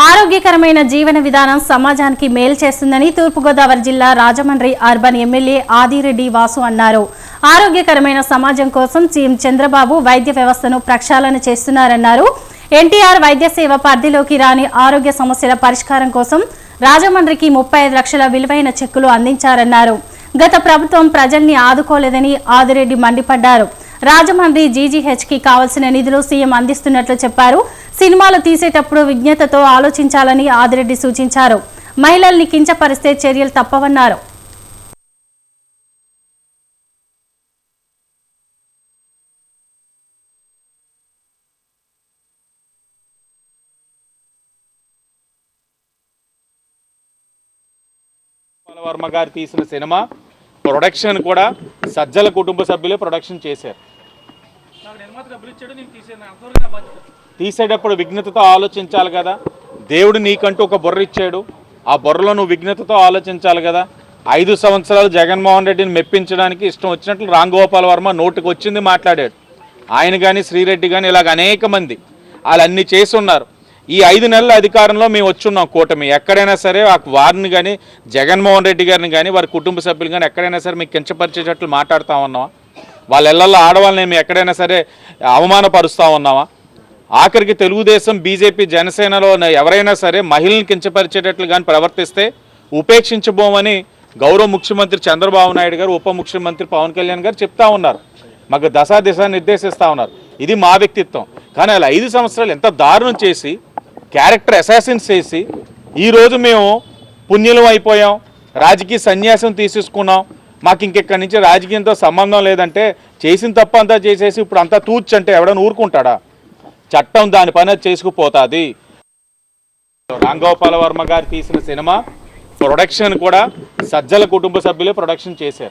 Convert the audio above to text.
ఆరోగ్యకరమైన జీవన విధానం సమాజానికి మేలు చేస్తుందని తూర్పుగోదావరి జిల్లా రాజమండ్రి అర్బన్ ఎమ్మెల్యే ఆదిరెడ్డి వాసు అన్నారు. ఆరోగ్యకరమైన సమాజం కోసం సీఎం చంద్రబాబు వైద్య వ్యవస్థను ప్రక్షాళన చేస్తున్నారన్నారు. ఎన్టీఆర్ వైద్య సేవ పరిధిలోకి రాని ఆరోగ్య సమస్యల పరిష్కారం కోసం రాజమండ్రికి 35 లక్షల విలువైన చెక్కులు అందించారన్నారు. గత ప్రభుత్వం ప్రజల్ని ఆదుకోలేదని ఆదిరెడ్డి మండిపడ్డారు. రాజమండ్రి జీజీహెచ్కి కావాల్సిన నిధులు సీఎం అందిస్తున్నట్లు చెప్పారు. సినిమాలు తీసేటప్పుడు విజ్ఞతతో ఆలోచించాలని ఆదిరెడ్డి సూచించారు. మహిళల్ని కించపరిస్తే చర్యలు తప్పవన్నారు. వర్మ గారు తీసిన సినిమా ప్రొడక్షన్ కూడా సజ్జల కుటుంబ సభ్యులే ప్రొడక్షన్ చేశారు. తీసేటప్పుడు విఘ్నతతో ఆలోచించాలి కదా. దేవుడు నీకంటూ ఒక బుర్ర ఇచ్చాడు, ఆ బుర్రలో నువ్వు విఘ్నతతో ఆలోచించాలి కదా. 5 సంవత్సరాలు జగన్మోహన్ రెడ్డిని మెప్పించడానికి ఇష్టం వచ్చినట్లు రాంగోపాల్ వర్మ నోటికి వచ్చింది మాట్లాడాడు. ఆయన కానీ శ్రీరెడ్డి కానీ ఇలాగ అనేక మంది వాళ్ళన్నీ చేసి ఉన్నారు. ఈ 5 నెలల అధికారంలో మేము వచ్చున్నాం కూటమి. ఎక్కడైనా సరే వారిని కానీ జగన్మోహన్ రెడ్డి గారిని కానీ వారి కుటుంబ సభ్యులు కానీ ఎక్కడైనా సరే మీకు కించపరిచేటట్లు మాట్లాడుతూ ఉన్నావా? వాళ్ళ ఇళ్లలో ఆడవాళ్ళని మేము ఎక్కడైనా సరే అవమానపరుస్తూ ఉన్నావా? ఆఖరికి తెలుగుదేశం బీజేపీ జనసేనలో ఎవరైనా సరే మహిళలను కించపరిచేటట్లు కానీ ప్రవర్తిస్తే ఉపేక్షించబోమని గౌరవ ముఖ్యమంత్రి చంద్రబాబు నాయుడు గారు, ఉప ముఖ్యమంత్రి పవన్ కళ్యాణ్ గారు చెప్తా ఉన్నారు. మాకు దిశ నిర్దేశిస్తూ ఉన్నారు. ఇది మా వ్యక్తిత్వం. కానీ అలా 5 సంవత్సరాలు ఎంత దారుణం చేసి క్యారెక్టర్ అసాసిన్స్ చేసి ఈరోజు మేము పుణ్యులం అయిపోయాం, రాజకీయ సన్యాసం తీసేసుకున్నాం, మాకు ఇంకెక్కడి నుంచి రాజకీయంతో సంబంధం లేదంటే చేసిన తప్ప అంతా చేసేసి ఇప్పుడు అంతా తూర్చంటే ఎవడన్నా ఊరుకుంటాడా? చట్టం దాని పని చేసుకుపోతుంది. రాంగోపాల్ వర్మ గారు తీసిన సినిమా ప్రొడక్షన్ కూడా సజ్జల కుటుంబ సభ్యులే ప్రొడక్షన్ చేశారు.